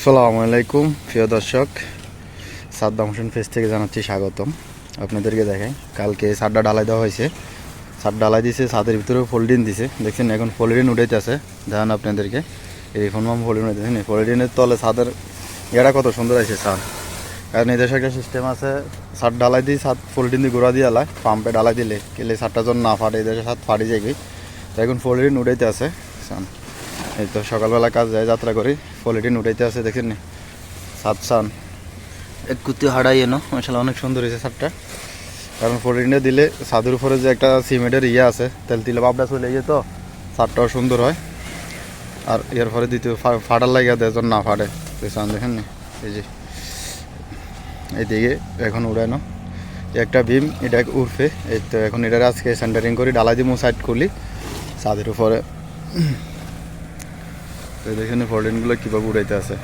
আসসালামু আলাইকুম প্রিয় দর্শক, সাদ্দাম হোসেন ফেস থেকে জানাচ্ছি স্বাগতম। আপনাদেরকে দেখাই, কালকে ছাদটা ঢালাই দেওয়া হয়েছে। ছাদ ঢালাই দিছে, ছাদের ভিতরেও ফোল্ডিং দিছে, দেখছেন এখন ফোল্ডিং উঠেছে। দেখান আপনাদেরকে, এই ফোন ফোল্ডিং উঠেছে, ফোল্ডিংয়ের তলে ছাদের এটা কত সুন্দর আছে ছাদ। কারণ এই দেশে একটা সিস্টেম আছে, ছাদ ঢালাই দিয়ে ছাদ ফোল্ডিং দিয়ে গোড়া দিয়ে আলায় পাম্পে ঢালাই দিলে কেলে ছাদটা যখন না ফাটে, এই দেশে ছাদ ফাটি যাবে। তো এখন ফোল্ডিং উঠাইতে আছে। এই তো সকালবেলা কাজ যায়, যাত্রা করি, ফোল্ডিং উঠাইতে আছে, দেখেন নি ছাদ সান এক কুতি হাড়াই এনো মাশাআল্লাহ, অনেক সুন্দর হয়েছে ছাদটা। কারণ ফোল্ডিংটা দিলে ছাদের উপরে যে একটা সিমেন্টের আছে, তেল দিলে বাপটা চলে যেত, ছাদটাও সুন্দর হয়। আর এর পরে দ্বিতীয় ফাটার লাগিয়ে দেয় যখন না ফাটে, সান দেখেন নি। এই যে এইদিকে এখন উড়ানো একটা বিম, এটা উঠবে। এই তো এখন এটার আজকে সেন্টারিং করি, ডালাই দিব সাইড করলি ছাদের উপরে। তো দেখেন ফোল্ডিংগুলো কীভাবে উড়াইতে আছে,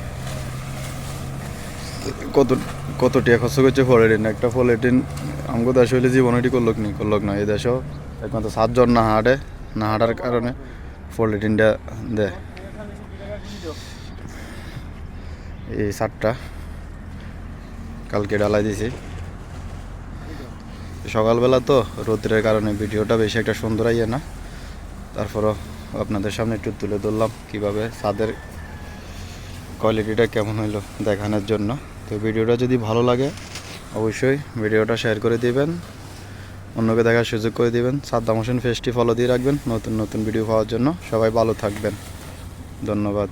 কত টাকা খরচ করছে ফোল্ডিং। একটা ফোল্ডিং আমাকে দেশ হইলে জীবন এটি করলোক না। এই দেশেও একমাত্র 7 জন না হাঁটার কারণে ফোল্ডিংটা দেয়। এই ছাদটা কালকে ডালাই দিয়েছি সকালবেলা, তো রোদ্রের কারণে ভিডিওটা বেশি একটা সুন্দর আইয়ে না। তারপরও আপনাদের সামনে একটু তুলে ধরলাম কীভাবে ছাদের কোয়ালিটিটা কেমন হইলো দেখানোর জন্য। তো ভিডিওটা যদি ভালো লাগে অবশ্যই ভিডিওটা শেয়ার করে দিবেন, অন্যকে দেখার সুযোগ করে দিবেন। সাদ্দাম হোসেন পেজটি ফলো দিয়ে রাখবেন নতুন নতুন ভিডিও পাওয়ার জন্য। সবাই ভালো থাকবেন, ধন্যবাদ।